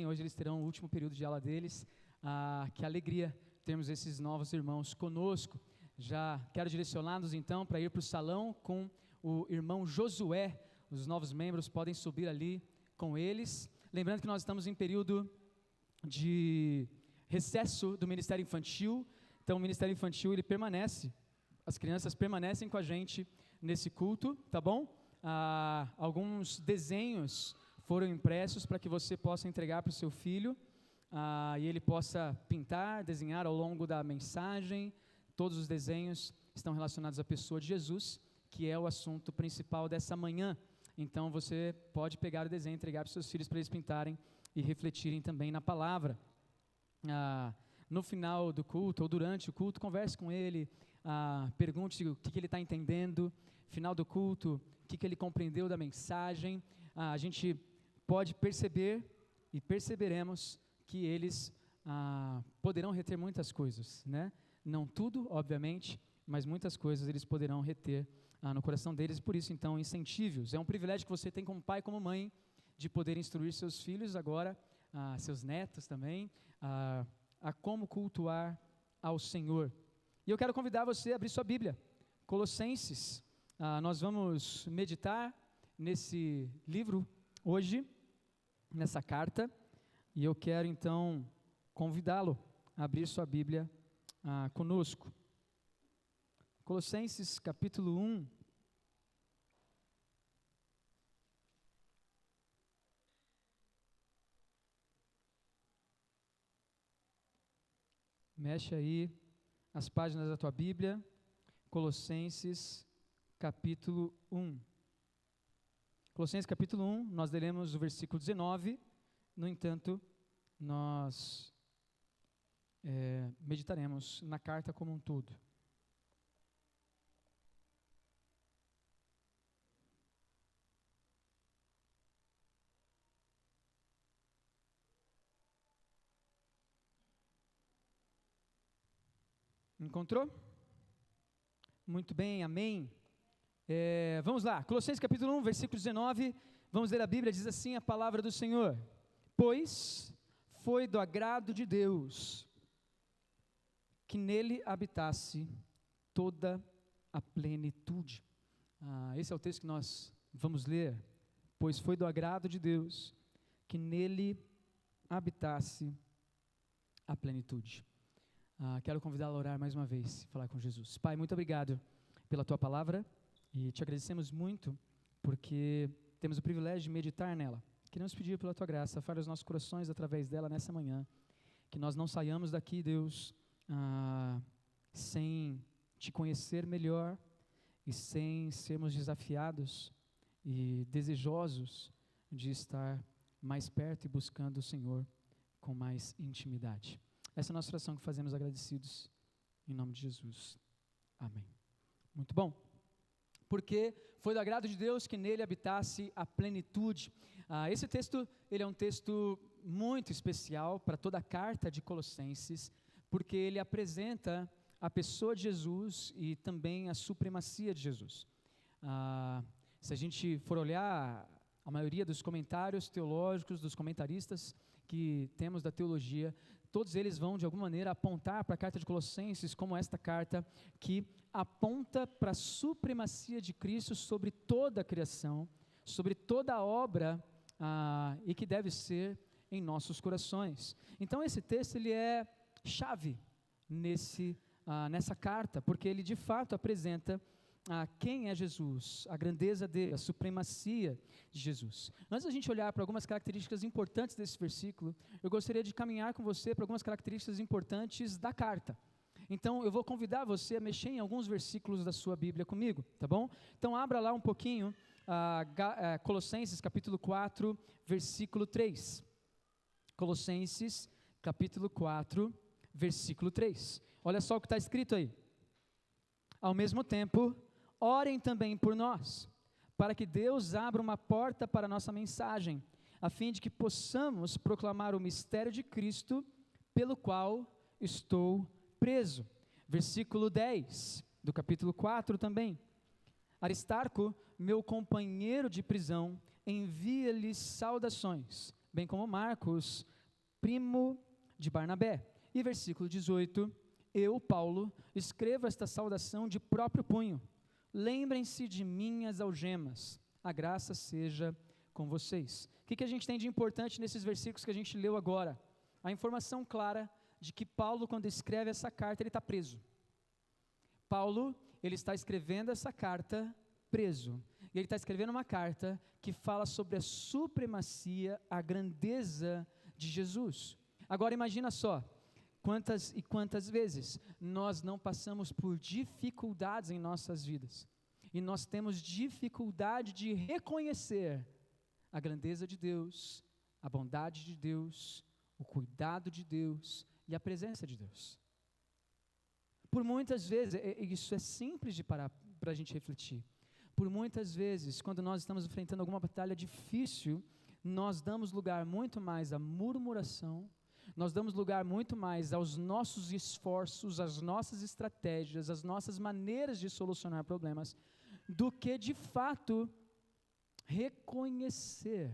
Hoje eles terão o último período de aula deles. Que alegria termos esses novos irmãos conosco. Já quero direcioná-los então para ir para o salão com o irmão Josué. Os novos membros podem subir ali com eles. Lembrando que nós estamos em período de recesso do Ministério Infantil. Então o Ministério Infantil ele permanece, as crianças permanecem com a gente nesse culto, tá bom? Alguns desenhos foram impressos para que você possa entregar para o seu filho e ele possa pintar, desenhar ao longo da mensagem. Todos os desenhos estão relacionados à pessoa de Jesus, que é o assunto principal dessa manhã. Então você pode pegar o desenho e entregar para os seus filhos para eles pintarem e refletirem também na palavra. No final do culto ou durante o culto, converse com ele, pergunte o que ele está entendendo. Final do culto, o que ele compreendeu da mensagem. A gente pode perceber e perceberemos que eles poderão reter muitas coisas, né? Não tudo, obviamente, mas muitas coisas eles poderão reter no coração deles. Por isso, então, incentive-os. É um privilégio que você tem como pai, como mãe, de poder instruir seus filhos agora, seus netos também, a como cultuar ao Senhor. E eu quero convidar você a abrir sua Bíblia, Colossenses. Nós vamos meditar nesse livro hoje, nessa carta, e eu quero então convidá-lo a abrir sua Bíblia conosco. Colossenses capítulo 1. Mexe aí as páginas da tua Bíblia, Colossenses capítulo 1. Colossenses capítulo 1, nós leremos o versículo 19, no entanto, nós meditaremos na carta como um todo. Encontrou? Muito bem, amém. Vamos lá, Colossenses capítulo 1, versículo 19, vamos ler a Bíblia, diz assim a palavra do Senhor: pois foi do agrado de Deus que nele habitasse toda a plenitude. Esse é o texto que nós vamos ler. Pois foi do agrado de Deus que nele habitasse a plenitude. Quero convidá-lo a orar mais uma vez, falar com Jesus. Pai, muito obrigado pela tua palavra e te agradecemos muito porque temos o privilégio de meditar nela. Queremos pedir pela tua graça, fale os nossos corações através dela nessa manhã, que nós não saiamos daqui, Deus, sem te conhecer melhor e sem sermos desafiados e desejosos de estar mais perto e buscando o Senhor com mais intimidade. Essa é a nossa oração que fazemos agradecidos em nome de Jesus. Amém. Muito bom. Porque foi do agrado de Deus que nele habitasse a plenitude. Esse texto, ele é um texto muito especial para toda a carta de Colossenses, porque ele apresenta a pessoa de Jesus e também a supremacia de Jesus. Se a gente for olhar a maioria dos comentários teológicos, dos comentaristas que temos da teologia, todos eles vão de alguma maneira apontar para a carta de Colossenses como esta carta que aponta para a supremacia de Cristo sobre toda a criação, sobre toda a obra e que deve ser em nossos corações. Então esse texto ele é chave nessa carta, porque ele de fato apresenta quem é Jesus, a grandeza dele, a supremacia de Jesus. Antes da gente olhar para algumas características importantes desse versículo, eu gostaria de caminhar com você para algumas características importantes da carta. Então eu vou convidar você a mexer em alguns versículos da sua Bíblia comigo, tá bom? Então abra lá um pouquinho, Colossenses capítulo 4, versículo 3. Colossenses capítulo 4, versículo 3. Olha só o que está escrito aí. Ao mesmo tempo, orem também por nós, para que Deus abra uma porta para a nossa mensagem, a fim de que possamos proclamar o mistério de Cristo, pelo qual estou preso. Versículo 10, do capítulo 4 também. Aristarco, meu companheiro de prisão, envia-lhes saudações, bem como Marcos, primo de Barnabé. E versículo 18, eu, Paulo, escrevo esta saudação de próprio punho. Lembrem-se de minhas algemas. A graça seja com vocês. O que a gente tem de importante nesses versículos que a gente leu agora? A informação clara de que Paulo, quando escreve essa carta, ele está preso. Paulo, ele está escrevendo essa carta preso. E ele está escrevendo uma carta que fala sobre a supremacia, a grandeza de Jesus. Agora imagina só, quantas e quantas vezes nós não passamos por dificuldades em nossas vidas. E nós temos dificuldade de reconhecer a grandeza de Deus, a bondade de Deus, o cuidado de Deus e a presença de Deus. Por muitas vezes, isso é simples de parar para a gente refletir. Por muitas vezes, quando nós estamos enfrentando alguma batalha difícil, nós damos lugar muito mais à murmuração, nós damos lugar muito mais aos nossos esforços, às nossas estratégias, às nossas maneiras de solucionar problemas, do que de fato reconhecer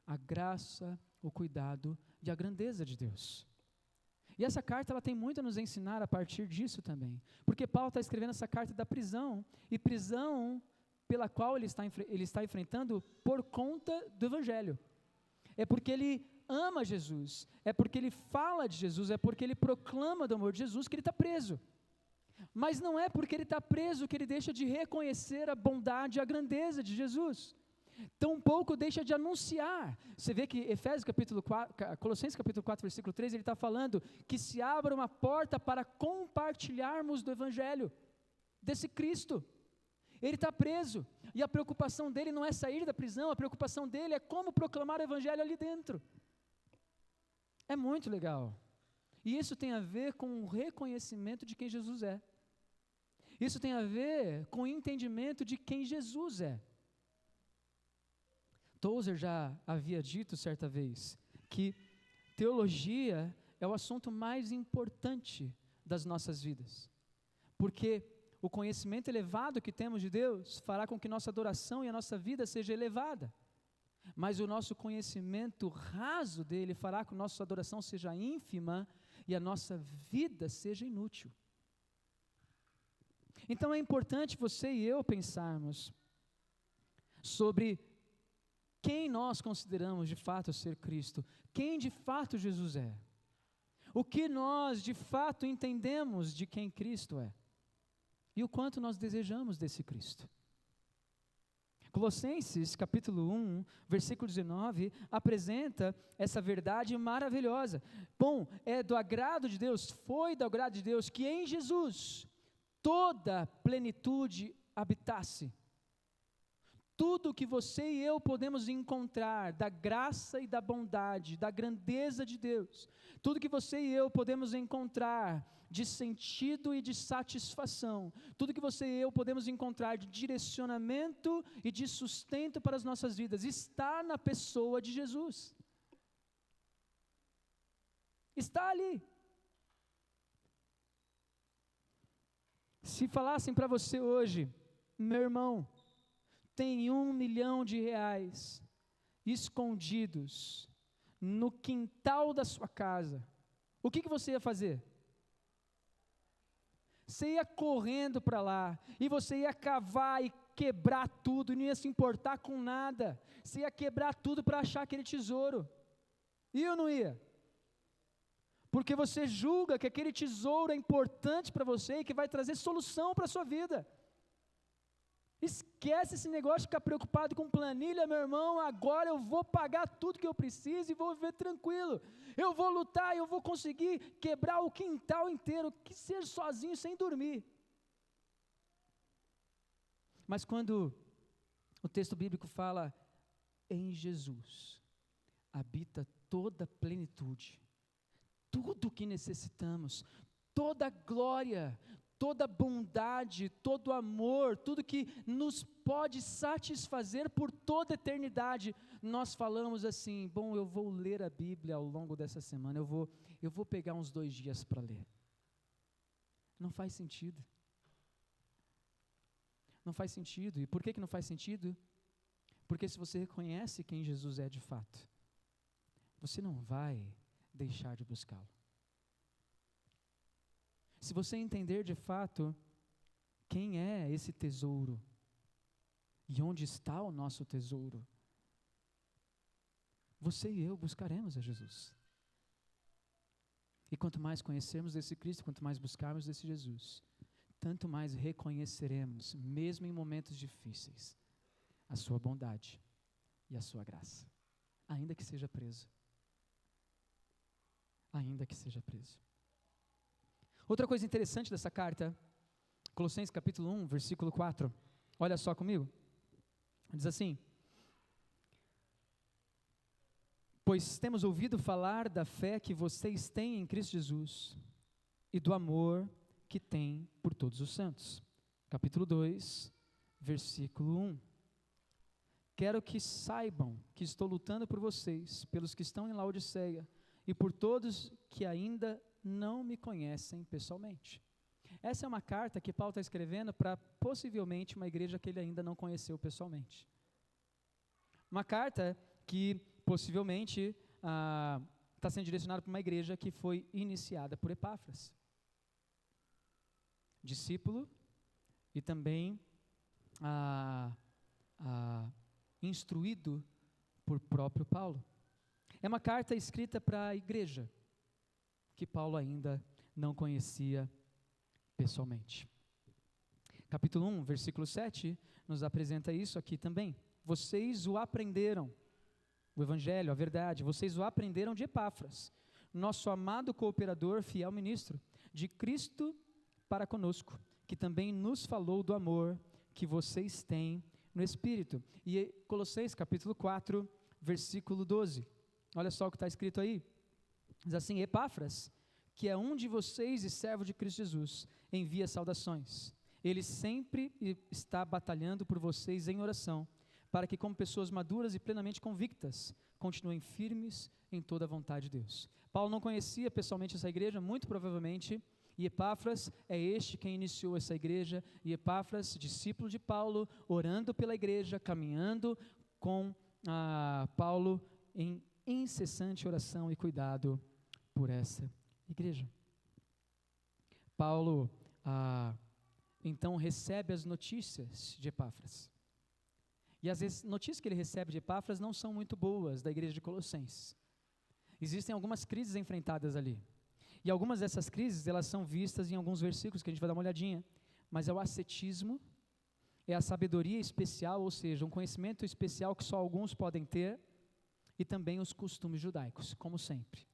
a graça, o cuidado e a grandeza de Deus. E essa carta ela tem muito a nos ensinar a partir disso também, porque Paulo está escrevendo essa carta da prisão, e prisão pela qual ele está enfrentando por conta do Evangelho. É porque ele ama Jesus, é porque ele fala de Jesus, é porque ele proclama do amor de Jesus que ele está preso. Mas não é porque ele está preso que ele deixa de reconhecer a bondade e a grandeza de Jesus. Tampouco deixa de anunciar. Você vê que Colossenses capítulo 4, versículo 3, ele está falando que se abra uma porta para compartilharmos do Evangelho, desse Cristo. Ele está preso, e a preocupação dele não é sair da prisão, a preocupação dele é como proclamar o Evangelho ali dentro. É muito legal. E isso tem a ver com o reconhecimento de quem Jesus é. Isso tem a ver com o entendimento de quem Jesus é. Tozer já havia dito certa vez que teologia é o assunto mais importante das nossas vidas, porque o conhecimento elevado que temos de Deus fará com que nossa adoração e a nossa vida seja elevada, mas o nosso conhecimento raso dele fará com que a nossa adoração seja ínfima e a nossa vida seja inútil. Então é importante você e eu pensarmos sobre quem nós consideramos de fato ser Cristo, quem de fato Jesus é, o que nós de fato entendemos de quem Cristo é, e o quanto nós desejamos desse Cristo. Colossenses capítulo 1, versículo 19, apresenta essa verdade maravilhosa. Bom, é do agrado de Deus, foi do agrado de Deus que em Jesus toda a plenitude habitasse. Tudo que você e eu podemos encontrar da graça e da bondade, da grandeza de Deus, tudo que você e eu podemos encontrar de sentido e de satisfação, tudo que você e eu podemos encontrar de direcionamento e de sustento para as nossas vidas, está na pessoa de Jesus. Está ali. Se falassem para você hoje, meu irmão, tem R$1 milhão escondidos no quintal da sua casa, o que você ia fazer? Você ia correndo para lá, e você ia cavar e quebrar tudo, e não ia se importar com nada, você ia quebrar tudo para achar aquele tesouro, ia ou não ia? Porque você julga que aquele tesouro é importante para você, e que vai trazer solução para a sua vida. Esquece esse negócio de ficar preocupado com planilha, meu irmão. Agora eu vou pagar tudo que eu preciso e vou viver tranquilo. Eu vou lutar, eu vou conseguir quebrar o quintal inteiro, que seja sozinho, sem dormir. Mas quando o texto bíblico fala em Jesus, habita toda a plenitude, tudo o que necessitamos, toda a glória, toda a bondade, todo o amor, tudo que nos pode satisfazer por toda a eternidade, nós falamos assim, bom, eu vou ler a Bíblia ao longo dessa semana, eu vou pegar uns 2 dias para ler. Não faz sentido. Não faz sentido. E por que não faz sentido? Porque se você reconhece quem Jesus é de fato, você não vai deixar de buscá-lo. Se você entender de fato quem é esse tesouro e onde está o nosso tesouro, você e eu buscaremos a Jesus. E quanto mais conhecermos esse Cristo, quanto mais buscarmos esse Jesus, tanto mais reconheceremos, mesmo em momentos difíceis, a sua bondade e a sua graça, ainda que seja preso. Ainda que seja preso. Outra coisa interessante dessa carta, Colossenses capítulo 1, versículo 4, olha só comigo, diz assim: pois temos ouvido falar da fé que vocês têm em Cristo Jesus e do amor que têm por todos os santos. Capítulo 2, versículo 1. Quero que saibam que estou lutando por vocês, pelos que estão em Laodiceia e por todos que ainda não me conhecem pessoalmente. Essa é uma carta que Paulo está escrevendo para possivelmente uma igreja que ele ainda não conheceu pessoalmente. Uma carta que possivelmente está sendo direcionada para uma igreja que foi iniciada por Epáfras, discípulo e também instruído por próprio Paulo. É uma carta escrita para a igreja que Paulo ainda não conhecia pessoalmente. Capítulo 1, versículo 7, nos apresenta isso aqui também. Vocês o aprenderam, o evangelho, a verdade, vocês o aprenderam de Epáfras, nosso amado cooperador, fiel ministro, de Cristo para conosco, que também nos falou do amor que vocês têm no Espírito. E Colossenses capítulo 4, versículo 12, olha só o que está escrito aí, diz assim: Epáfras, que é um de vocês e servo de Cristo Jesus, envia saudações. Ele sempre está batalhando por vocês em oração, para que como pessoas maduras e plenamente convictas, continuem firmes em toda a vontade de Deus. Paulo não conhecia pessoalmente essa igreja, muito provavelmente, e Epáfras é este quem iniciou essa igreja, e Epáfras, discípulo de Paulo, orando pela igreja, caminhando com Paulo em incessante oração e cuidado por essa igreja. Paulo, então, recebe as notícias de Epáfras. E as notícias que ele recebe de Epáfras não são muito boas da igreja de Colossenses. Existem algumas crises enfrentadas ali. E algumas dessas crises, elas são vistas em alguns versículos que a gente vai dar uma olhadinha. Mas é o ascetismo, é a sabedoria especial, ou seja, um conhecimento especial que só alguns podem ter, e também os costumes judaicos, como sempre.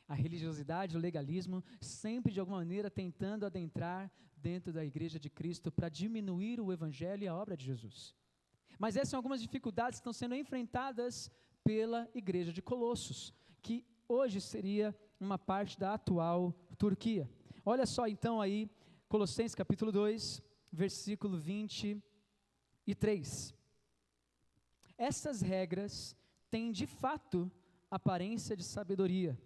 A religiosidade, o legalismo, sempre de alguma maneira tentando adentrar dentro da igreja de Cristo para diminuir o evangelho e a obra de Jesus. Mas essas são algumas dificuldades que estão sendo enfrentadas pela igreja de Colossos, que hoje seria uma parte da atual Turquia. Olha só então aí, Colossenses capítulo 2, versículo 23. Essas regras têm de fato aparência de sabedoria,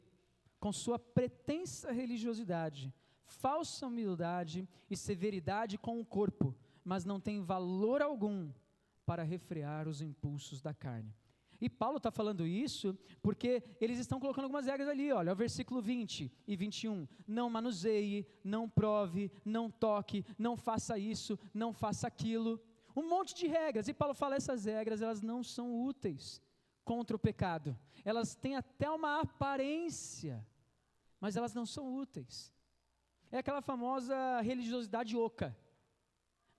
com sua pretensa religiosidade, falsa humildade e severidade com o corpo, mas não tem valor algum para refrear os impulsos da carne. E Paulo está falando isso porque eles estão colocando algumas regras ali, olha, o versículo 20 e 21, não manuseie, não prove, não toque, não faça isso, não faça aquilo, um monte de regras, e Paulo fala, essas regras, elas não são úteis contra o pecado, elas têm até uma aparência, mas elas não são úteis. É aquela famosa religiosidade oca,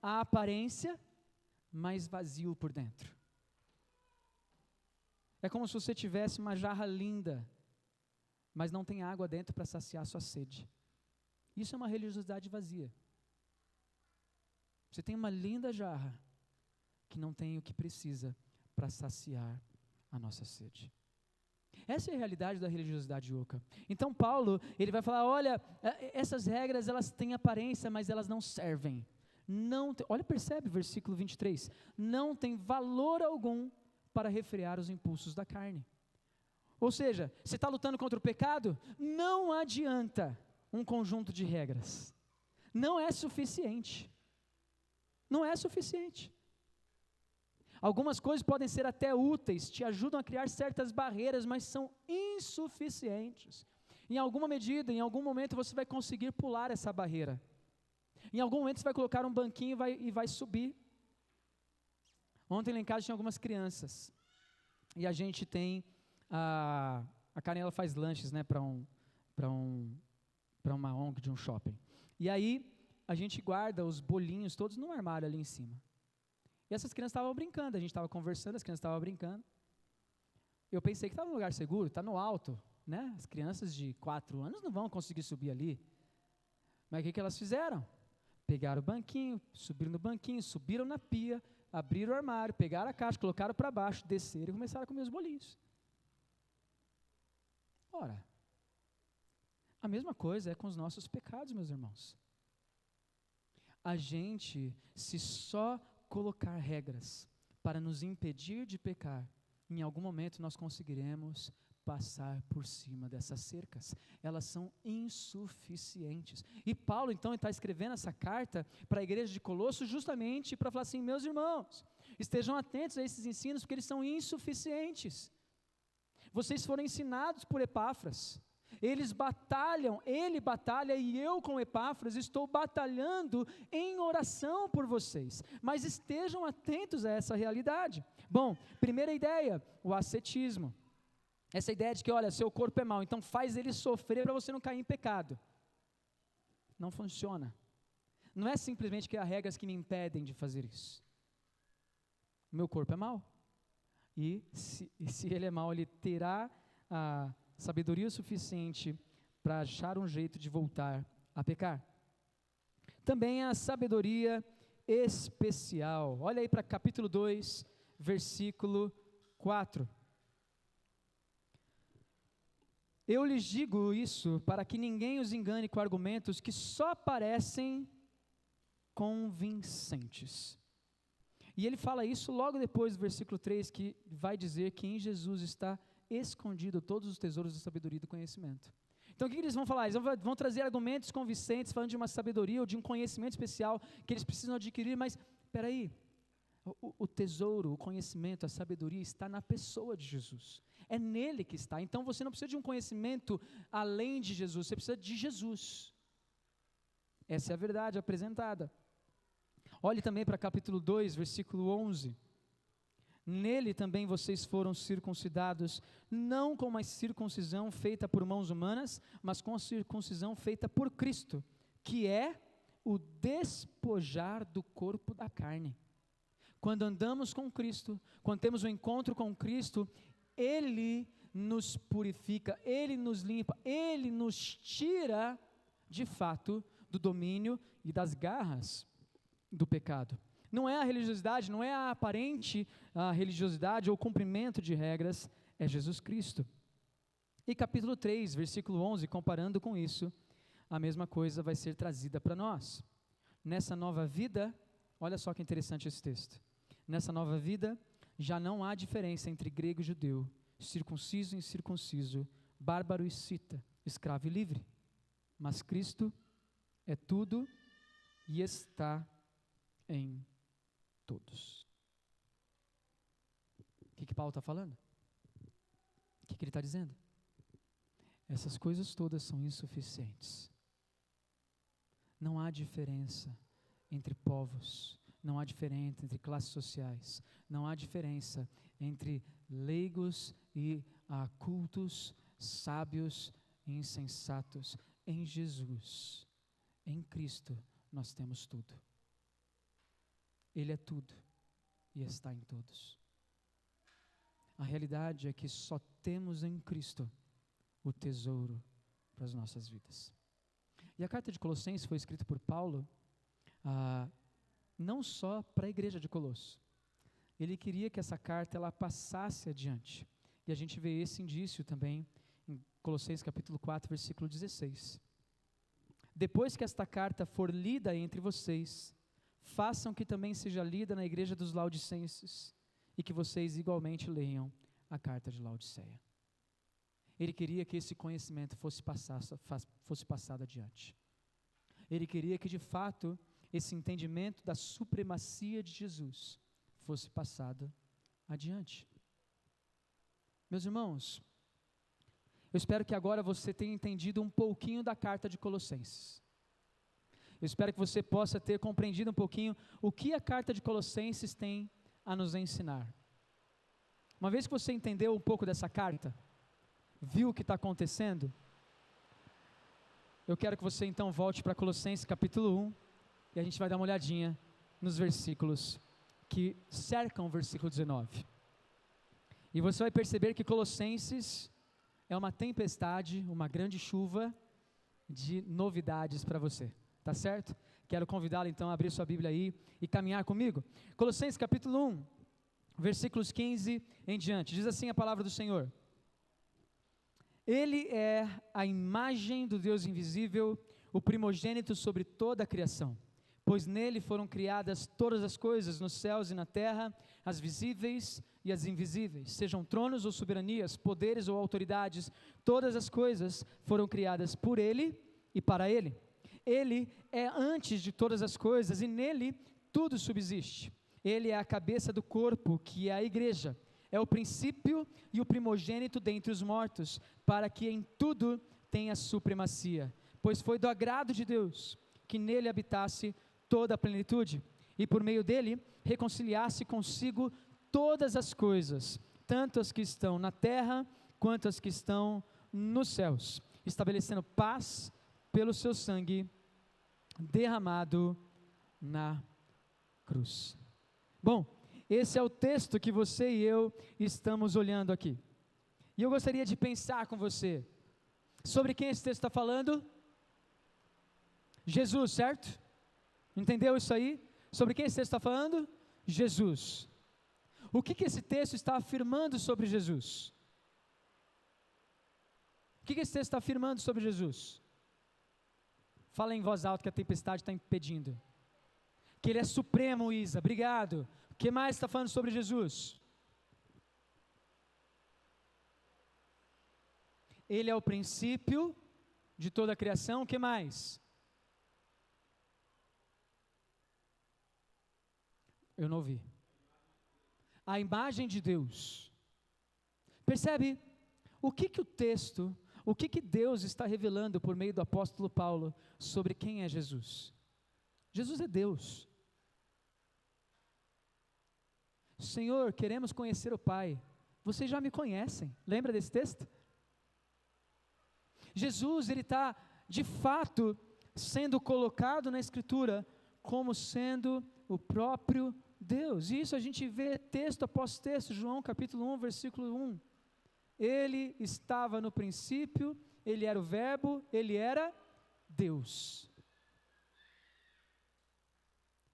a aparência, mas vazio por dentro. É como se você tivesse uma jarra linda, mas não tem água dentro para saciar sua sede. Isso é uma religiosidade vazia. Você tem uma linda jarra, que não tem o que precisa para saciar a nossa sede. Essa é a realidade da religiosidade oca. Então Paulo, ele vai falar, olha, essas regras, elas têm aparência, mas elas não servem. Olha, percebe, versículo 23, não tem valor algum para refrear os impulsos da carne. Ou seja, você está lutando contra o pecado, não adianta um conjunto de regras. Não é suficiente. Não é suficiente. Algumas coisas podem ser até úteis, te ajudam a criar certas barreiras, mas são insuficientes. Em alguma medida, em algum momento você vai conseguir pular essa barreira. Em algum momento você vai colocar um banquinho e vai subir. Ontem lá em casa tinha algumas crianças. E a gente tem, a Karen ela faz lanches, né, para uma ONG de um shopping. E aí a gente guarda os bolinhos todos num armário ali em cima. E essas crianças estavam brincando, a gente estava conversando, as crianças estavam brincando. Eu pensei que estava num lugar seguro, está no alto, né? As crianças de 4 anos não vão conseguir subir ali. Mas o que elas fizeram? Pegaram o banquinho, subiram no banquinho, subiram na pia, abriram o armário, pegaram a caixa, colocaram para baixo, desceram e começaram a comer os bolinhos. Ora, a mesma coisa é com os nossos pecados, meus irmãos. A gente, se só colocar regras para nos impedir de pecar, em algum momento nós conseguiremos passar por cima dessas cercas. Elas são insuficientes. E Paulo, então, está escrevendo essa carta para a igreja de Colossos justamente para falar assim, meus irmãos, estejam atentos a esses ensinos, porque eles são insuficientes. Vocês foram ensinados por Epáfras. Ele batalha e eu com Epáfras estou batalhando em oração por vocês. Mas estejam atentos a essa realidade. Bom, primeira ideia, o ascetismo. Essa ideia de que, olha, seu corpo é mau, então faz ele sofrer para você não cair em pecado. Não funciona. Não é simplesmente que há regras que me impedem de fazer isso. Meu corpo é mau. E se ele é mau, ele terá a sabedoria suficiente para achar um jeito de voltar a pecar. Também a sabedoria especial. Olha aí para capítulo 2, versículo 4. Eu lhes digo isso para que ninguém os engane com argumentos que só parecem convincentes. E ele fala isso logo depois do versículo 3, que vai dizer que em Jesus está escondido todos os tesouros da sabedoria e do conhecimento. Então o que eles vão falar? Eles vão trazer argumentos convincentes, falando de uma sabedoria ou de um conhecimento especial que eles precisam adquirir, mas espera aí, o tesouro, o conhecimento, a sabedoria está na pessoa de Jesus. É nele que está. Então você não precisa de um conhecimento além de Jesus, você precisa de Jesus. Essa é a verdade apresentada. Olhe também para capítulo 2, versículo 11. Nele também vocês foram circuncidados, não com uma circuncisão feita por mãos humanas, mas com a circuncisão feita por Cristo, que é o despojar do corpo da carne. Quando andamos com Cristo, quando temos um encontro com Cristo, Ele nos purifica, Ele nos limpa, Ele nos tira, de fato, do domínio e das garras do pecado. Não é a religiosidade, não é a aparente religiosidade ou cumprimento de regras, é Jesus Cristo. E capítulo 3, versículo 11, comparando com isso, a mesma coisa vai ser trazida para nós. Nessa nova vida, olha só que interessante esse texto. Nessa nova vida, já não há diferença entre grego e judeu, circunciso e incircunciso, bárbaro e cita, escravo e livre. Mas Cristo é tudo e está em todos. O que Paulo está falando? O que ele está dizendo? Essas coisas todas são insuficientes. Não há diferença entre povos, não há diferença entre classes sociais, não há diferença entre leigos e cultos, sábios e insensatos. Em Jesus, em Cristo, nós temos tudo. Ele é tudo e está em todos. A realidade é que só temos em Cristo o tesouro para as nossas vidas. E a carta de Colossenses foi escrita por Paulo, não só para a igreja de Colosso. Ele queria que essa carta ela passasse adiante. E a gente vê esse indício também em Colossenses capítulo 4, versículo 16. Depois que esta carta for lida entre vocês, façam que também seja lida na igreja dos Laodicenses e que vocês igualmente leiam a carta de Laodiceia. Ele queria que esse conhecimento fosse passado adiante. Ele queria que de fato esse entendimento da supremacia de Jesus fosse passada adiante. Meus irmãos, eu espero que agora você tenha entendido um pouquinho da carta de Colossenses. Eu espero que você possa ter compreendido um pouquinho o que a carta de Colossenses tem a nos ensinar. Uma vez que você entendeu um pouco dessa carta, viu o que está acontecendo, eu quero que você então volte para Colossenses capítulo 1, e a gente vai dar uma olhadinha nos versículos que cercam o versículo 19. E você vai perceber que Colossenses é uma tempestade, uma grande chuva de novidades para você, tá certo? Quero convidá-lo então a abrir sua Bíblia aí e caminhar comigo. Colossenses capítulo 1, versículos 15 em diante, diz assim a palavra do Senhor: Ele é a imagem do Deus invisível, o primogênito sobre toda a criação, pois nele foram criadas todas as coisas, nos céus e na terra, as visíveis e as invisíveis, sejam tronos ou soberanias, poderes ou autoridades, todas as coisas foram criadas por ele e para ele. Ele é antes de todas as coisas e nele tudo subsiste. Ele é a cabeça do corpo, que é a igreja. É o princípio e o primogênito dentre os mortos, para que em tudo tenha supremacia. Pois foi do agrado de Deus que nele habitasse toda a plenitude, e por meio dele reconciliasse consigo todas as coisas, tanto as que estão na terra, quanto as que estão nos céus, estabelecendo paz pelo seu sangue derramado na cruz. Bom, esse é o texto que você e eu estamos olhando aqui. E eu gostaria de pensar com você sobre quem esse texto está falando. Jesus, certo? Entendeu isso aí? Sobre quem esse texto está falando? Jesus. O que esse texto está afirmando sobre Jesus? O que esse texto está afirmando sobre Jesus? Fala em voz alta que a tempestade está impedindo. Que ele é supremo, Isa, obrigado. O que mais está falando sobre Jesus? Ele é o princípio de toda a criação, o que mais? Eu não ouvi. A imagem de Deus. Percebe? O que o texto, o que Deus está revelando por meio do apóstolo Paulo sobre quem é Jesus? Jesus é Deus. Senhor, queremos conhecer o Pai. Vocês já me conhecem. Lembra desse texto? Jesus, ele está de fato sendo colocado na Escritura como sendo o próprio Deus. E isso a gente vê texto após texto, João capítulo 1, versículo 1. Ele estava no princípio, ele era o verbo, ele era Deus.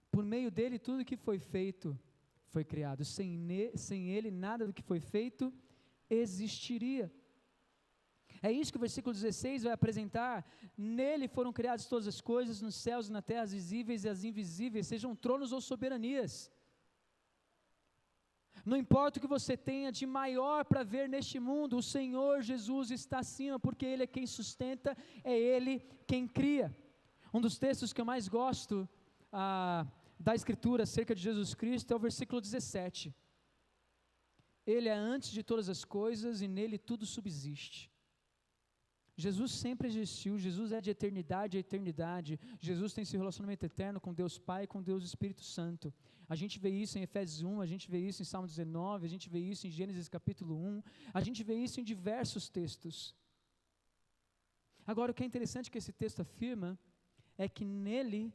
Por meio dele tudo que foi feito foi criado. Sem ele nada do que foi feito existiria. É isso que o versículo 16 vai apresentar. Nele foram criadas todas as coisas, nos céus e na terra, as visíveis e as invisíveis, sejam tronos ou soberanias. Não importa o que você tenha de maior para ver neste mundo, o Senhor Jesus está acima, porque Ele é quem sustenta, é Ele quem cria. Um dos textos que eu mais gosto da Escritura acerca de Jesus Cristo é o versículo 17. Ele é antes de todas as coisas e nele tudo subsiste. Jesus sempre existiu, Jesus é de eternidade a eternidade, Jesus tem esse relacionamento eterno com Deus Pai e com Deus Espírito Santo. A gente vê isso em Efésios 1, a gente vê isso em Salmo 19, a gente vê isso em Gênesis capítulo 1, a gente vê isso em diversos textos. Agora, o que é interessante que esse texto afirma é que nele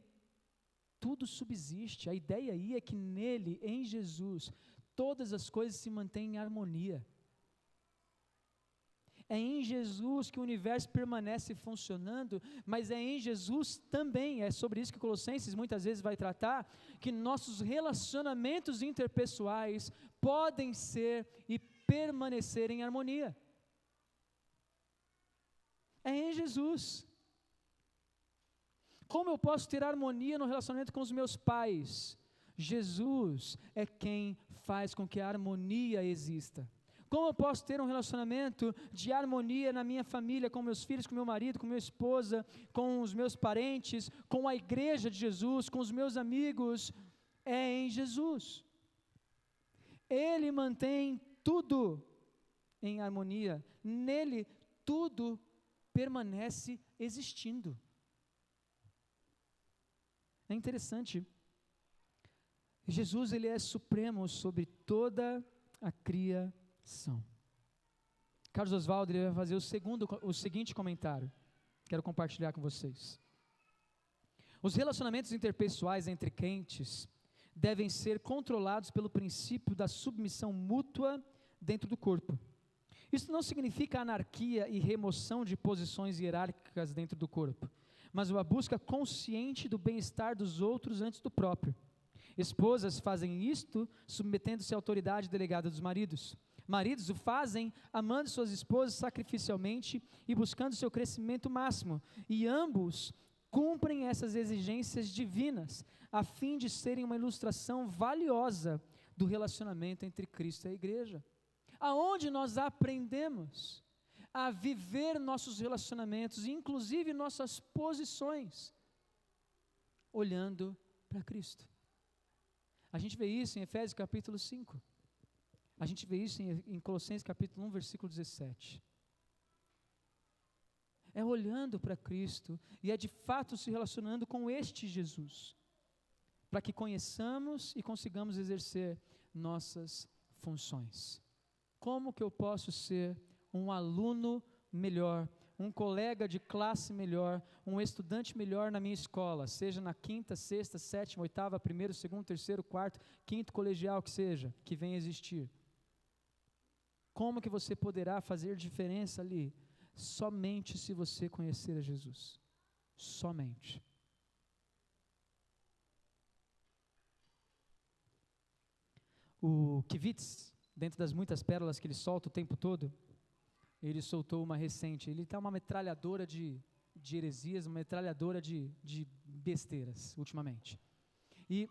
tudo subsiste. A ideia aí é que nele, em Jesus, todas as coisas se mantêm em harmonia. É em Jesus que o universo permanece funcionando, mas é em Jesus também, é sobre isso que Colossenses muitas vezes vai tratar, que nossos relacionamentos interpessoais podem ser e permanecer em harmonia. É em Jesus. Como eu posso ter harmonia no relacionamento com os meus pais? Jesus é quem faz com que a harmonia exista. Como eu posso ter um relacionamento de harmonia na minha família, com meus filhos, com meu marido, com minha esposa, com os meus parentes, com a igreja de Jesus, com os meus amigos? É em Jesus. Ele mantém tudo em harmonia. Nele, tudo permanece existindo. É interessante. Jesus, ele é supremo sobre toda a criação. Carlos Oswaldo, ele vai fazer o seguinte comentário. Quero compartilhar com vocês. Os relacionamentos interpessoais entre crentes devem ser controlados pelo princípio da submissão mútua dentro do corpo. Isso não significa anarquia e remoção de posições hierárquicas dentro do corpo, mas uma busca consciente do bem-estar dos outros antes do próprio. Esposas fazem isto submetendo-se à autoridade delegada dos maridos. Maridos o fazem amando suas esposas sacrificialmente e buscando seu crescimento máximo, e ambos cumprem essas exigências divinas, a fim de serem uma ilustração valiosa do relacionamento entre Cristo e a igreja. Aonde nós aprendemos a viver nossos relacionamentos, inclusive nossas posições, olhando para Cristo. A gente vê isso em Efésios capítulo 5. A gente vê isso em Colossenses capítulo 1, versículo 17. É olhando para Cristo e é de fato se relacionando com este Jesus, para que conheçamos e consigamos exercer nossas funções. Como que eu posso ser um aluno melhor, um colega de classe melhor, um estudante melhor na minha escola, seja na quinta, sexta, sétima, oitava, primeiro, segundo, terceiro, quarto, quinto colegial que seja, que venha a existir? Como que você poderá fazer diferença ali? Somente se você conhecer a Jesus. Somente. O Kivitz, dentro das muitas pérolas que ele solta o tempo todo, ele soltou uma recente. Ele está uma metralhadora de heresias, uma metralhadora de besteiras, ultimamente. E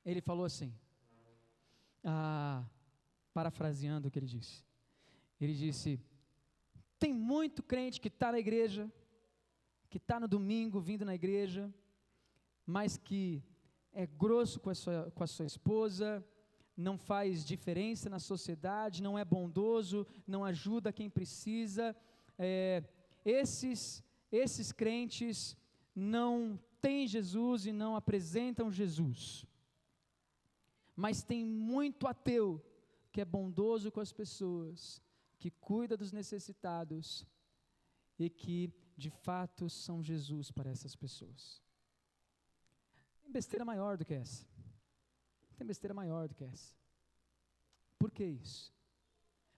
ele falou assim, parafraseando o que ele disse. Ele disse: tem muito crente que está na igreja, que está no domingo vindo na igreja, mas que é grosso com a sua esposa, não faz diferença na sociedade, não é bondoso, não ajuda quem precisa. Esses crentes não têm Jesus e não apresentam Jesus. Mas tem muito ateu que é bondoso com as pessoas, que cuida dos necessitados e que de fato são Jesus para essas pessoas. Tem besteira maior do que essa. Tem besteira maior do que essa. Por que isso?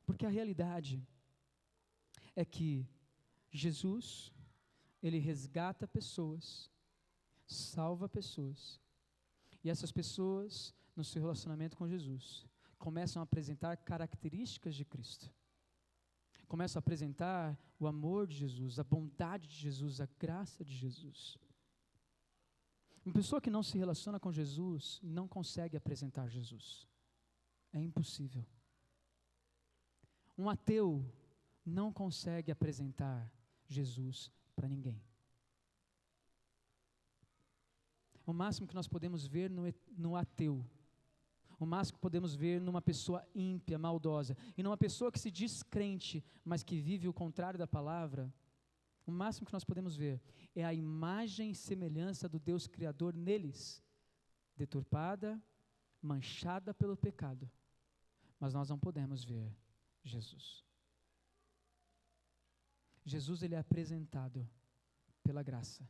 Porque a realidade é que Jesus, ele resgata pessoas, salva pessoas, e essas pessoas, no seu relacionamento com Jesus, começam a apresentar características de Cristo. Começam a apresentar o amor de Jesus, a bondade de Jesus, a graça de Jesus. Uma pessoa que não se relaciona com Jesus não consegue apresentar Jesus. É impossível. Um ateu não consegue apresentar Jesus para ninguém. O máximo que nós podemos ver no ateu, o máximo que podemos ver numa pessoa ímpia, maldosa, e numa pessoa que se diz crente, mas que vive o contrário da palavra, o máximo que nós podemos ver é a imagem e semelhança do Deus Criador neles, deturpada, manchada pelo pecado, mas nós não podemos ver Jesus. Jesus, ele é apresentado pela graça,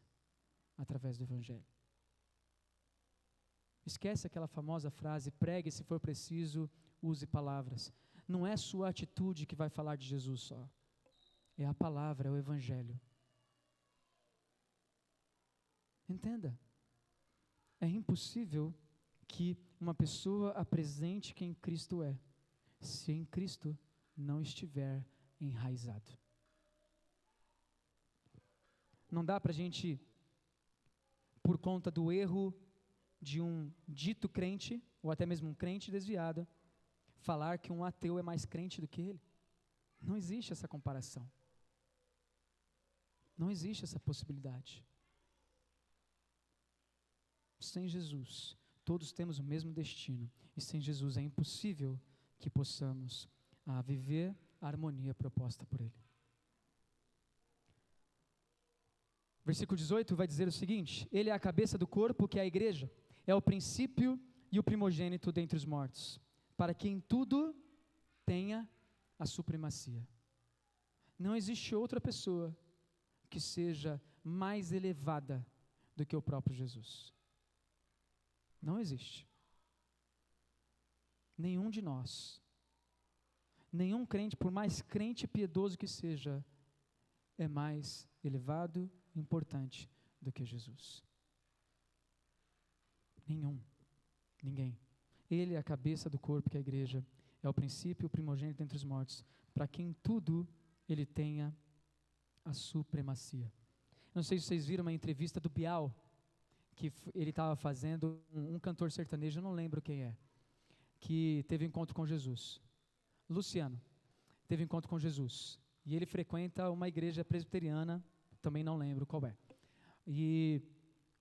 através do Evangelho. Esquece aquela famosa frase, pregue se for preciso, use palavras. Não é sua atitude que vai falar de Jesus só. É a palavra, é o Evangelho. Entenda, é impossível que uma pessoa apresente quem Cristo é, se em Cristo não estiver enraizado. Não dá para a gente, por conta do erro de um dito crente, ou até mesmo um crente desviado, falar que um ateu é mais crente do que ele. Não existe essa comparação. Não existe essa possibilidade. Sem Jesus, todos temos o mesmo destino, e sem Jesus é impossível que possamos viver a harmonia proposta por Ele. Versículo 18 vai dizer o seguinte: Ele é a cabeça do corpo, que é a igreja, é o princípio e o primogênito dentre os mortos, para que em tudo tenha a supremacia. Não existe outra pessoa que seja mais elevada do que o próprio Jesus. Não existe. Nenhum de nós, nenhum crente, por mais crente e piedoso que seja, é mais elevado e importante do que Jesus. Ninguém. Ele é a cabeça do corpo, que é a igreja, é o princípio e o primogênito entre os mortos, para que em tudo ele tenha a supremacia. Não sei se vocês viram uma entrevista do Bial, que ele estava fazendo, um cantor sertanejo, eu não lembro quem é, que teve encontro com Jesus. Luciano teve encontro com Jesus, e ele frequenta uma igreja presbiteriana, também não lembro qual é. E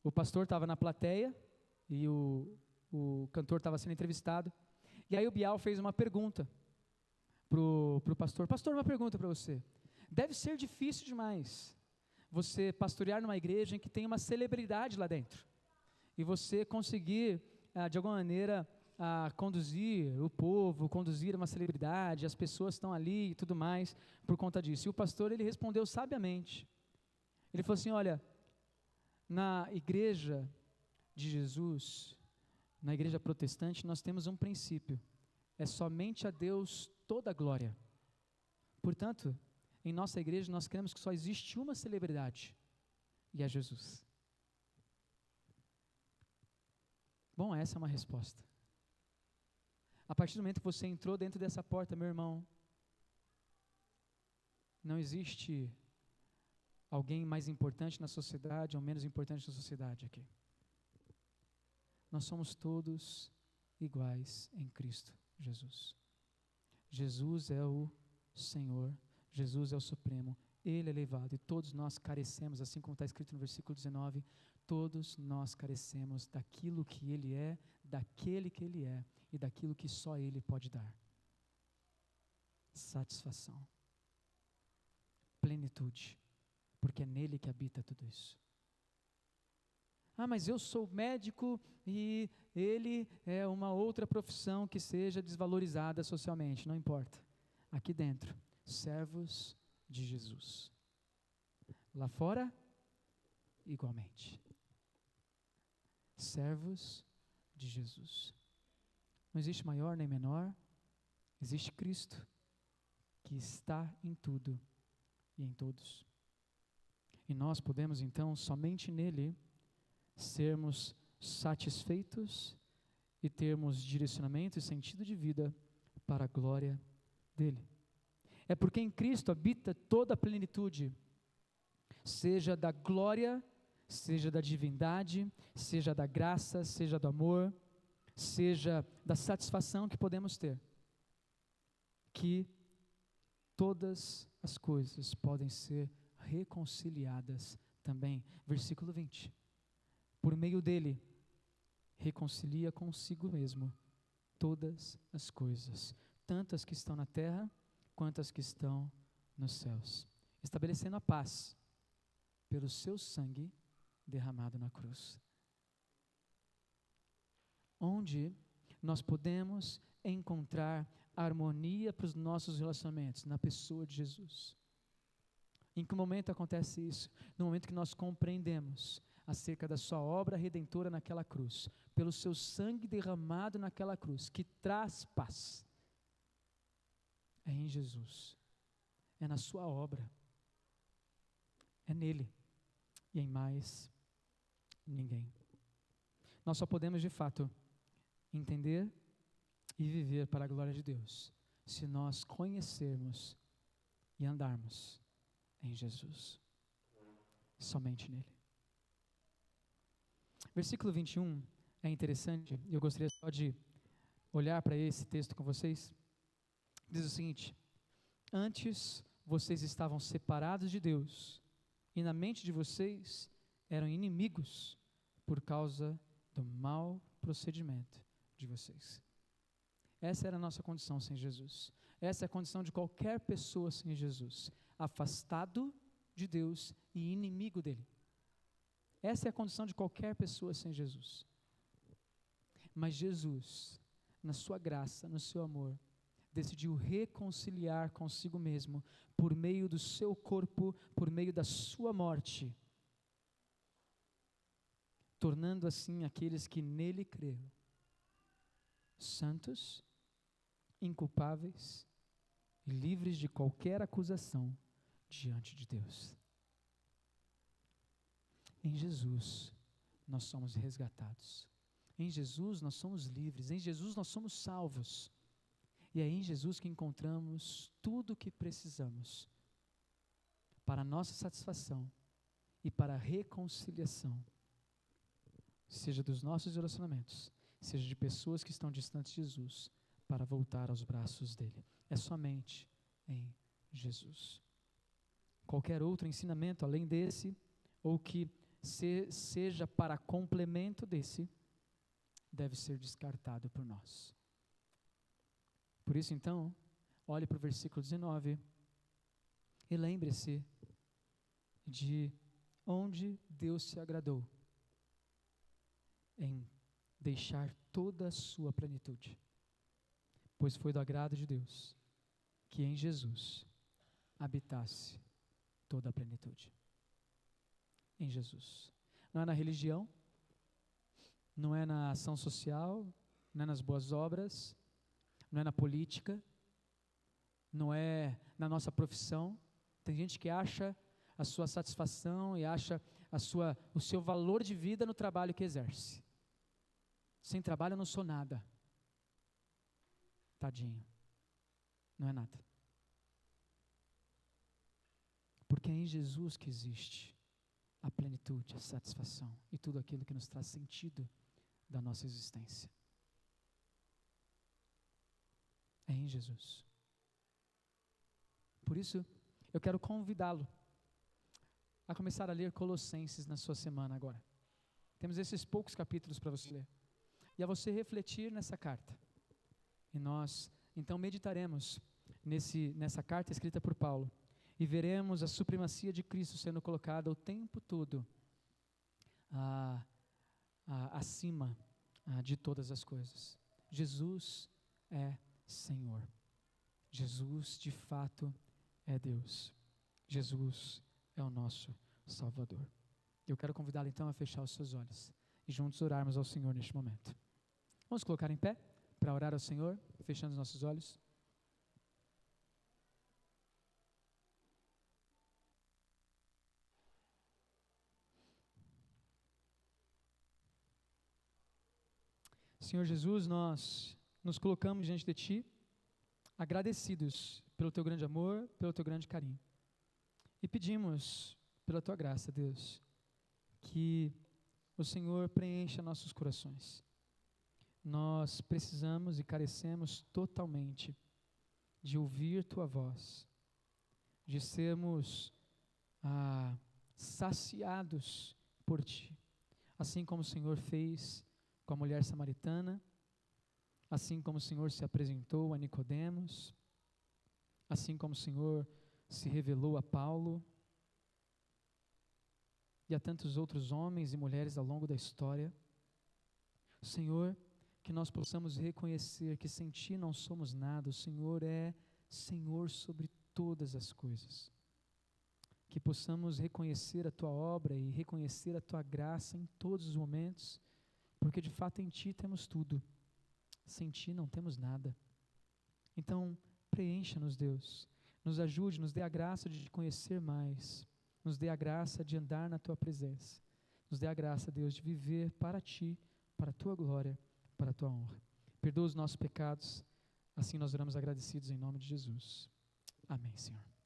o pastor estava na plateia, e o cantor estava sendo entrevistado, e aí o Bial fez uma pergunta pro pastor: pastor, uma pergunta para você, deve ser difícil demais você pastorear numa igreja em que tem uma celebridade lá dentro, e você conseguir, de alguma maneira, conduzir o povo, conduzir uma celebridade, as pessoas estão ali e tudo mais, por conta disso. E o pastor, ele respondeu sabiamente, ele falou assim: olha, na igreja de Jesus, na igreja protestante, nós temos um princípio: é somente a Deus toda a glória. Portanto, em nossa igreja nós cremos que só existe uma celebridade, e é Jesus. Bom, essa é uma resposta. A partir do momento que você entrou dentro dessa porta, meu irmão, não existe alguém mais importante na sociedade ou menos importante na sociedade aqui. Nós somos todos iguais em Cristo Jesus. Jesus é o Senhor, Jesus é o Supremo, Ele é elevado, e todos nós carecemos, assim como está escrito no versículo 19, todos nós carecemos daquilo que Ele é, daquele que Ele é, e daquilo que só Ele pode dar. Satisfação, plenitude, porque é nele que habita tudo isso. Mas eu sou médico e ele é uma outra profissão que seja desvalorizada socialmente. Não importa. Aqui dentro, servos de Jesus. Lá fora, igualmente. Servos de Jesus. Não existe maior nem menor. Existe Cristo, que está em tudo e em todos. E nós podemos então, somente nele, sermos satisfeitos e termos direcionamento e sentido de vida para a glória dele. É porque em Cristo habita toda a plenitude, seja da glória, seja da divindade, seja da graça, seja do amor, seja da satisfação que podemos ter, que todas as coisas podem ser reconciliadas também. Versículo 20. Por meio dele, reconcilia consigo mesmo todas as coisas, tanto as que estão na terra, quanto as que estão nos céus, estabelecendo a paz pelo seu sangue derramado na cruz. Onde nós podemos encontrar harmonia para os nossos relacionamentos? Na pessoa de Jesus. Em que momento acontece isso? No momento que nós compreendemos acerca da sua obra redentora naquela cruz, pelo seu sangue derramado naquela cruz, que traz paz. É em Jesus, é na sua obra, é nele, e em mais ninguém. Nós só podemos de fato entender e viver para a glória de Deus, se nós conhecermos e andarmos em Jesus, somente nele. Versículo 21 é interessante, eu gostaria só de olhar para esse texto com vocês. Diz o seguinte: antes vocês estavam separados de Deus, e na mente de vocês eram inimigos por causa do mau procedimento de vocês. Essa era a nossa condição sem Jesus. Essa é a condição de qualquer pessoa sem Jesus, afastado de Deus e inimigo dele. Essa é a condição de qualquer pessoa sem Jesus. Mas Jesus, na sua graça, no seu amor, decidiu reconciliar consigo mesmo por meio do seu corpo, por meio da sua morte, tornando assim aqueles que nele creram santos, inculpáveis e livres de qualquer acusação diante de Deus. Em Jesus nós somos resgatados. Em Jesus nós somos livres. Em Jesus nós somos salvos. E é em Jesus que encontramos tudo o que precisamos para a nossa satisfação e para a reconciliação, seja dos nossos relacionamentos, seja de pessoas que estão distantes de Jesus, para voltar aos braços dele. É somente em Jesus. Qualquer outro ensinamento além desse, ou que seja para complemento desse, deve ser descartado por nós. Por isso, então, olhe para o versículo 19 e lembre-se de onde Deus se agradou em deixar toda a sua plenitude. Pois foi do agrado de Deus que em Jesus habitasse toda a plenitude. Em Jesus. Não é na religião, não é na ação social, não é nas boas obras, não é na política, não é na nossa profissão. Tem gente que acha a sua satisfação e acha o seu valor de vida no trabalho que exerce. Sem trabalho eu não sou nada. Tadinho. Não é nada. Porque é em Jesus que existe a plenitude, a satisfação e tudo aquilo que nos traz sentido da nossa existência. É em Jesus. Por isso, eu quero convidá-lo a começar a ler Colossenses na sua semana agora. Temos esses poucos capítulos para você ler. E a você refletir nessa carta. E nós, então, meditaremos nessa carta escrita por Paulo. E veremos a supremacia de Cristo sendo colocada o tempo todo acima de todas as coisas. Jesus é Senhor. Jesus, de fato, é Deus. Jesus é o nosso Salvador. Eu quero convidá-lo então a fechar os seus olhos e juntos orarmos ao Senhor neste momento. Vamos colocar em pé para orar ao Senhor, fechando os nossos olhos. Senhor Jesus, nós nos colocamos diante de Ti, agradecidos pelo Teu grande amor, pelo Teu grande carinho. E pedimos, pela Tua graça, Deus, que o Senhor preencha nossos corações. Nós precisamos e carecemos totalmente de ouvir Tua voz, de sermos saciados por Ti, assim como o Senhor fez com a mulher samaritana, assim como o Senhor se apresentou a Nicodemos, assim como o Senhor se revelou a Paulo e a tantos outros homens e mulheres ao longo da história. Senhor, que nós possamos reconhecer que sem Ti não somos nada, o Senhor é Senhor sobre todas as coisas. Que possamos reconhecer a Tua obra e reconhecer a Tua graça em todos os momentos, porque de fato em Ti temos tudo, sem Ti não temos nada. Então, preencha-nos, Deus, nos ajude, nos dê a graça de Te conhecer mais, nos dê a graça de andar na Tua presença, nos dê a graça, Deus, de viver para Ti, para a Tua glória, para a Tua honra. Perdoa os nossos pecados, assim nós oramos agradecidos em nome de Jesus. Amém, Senhor.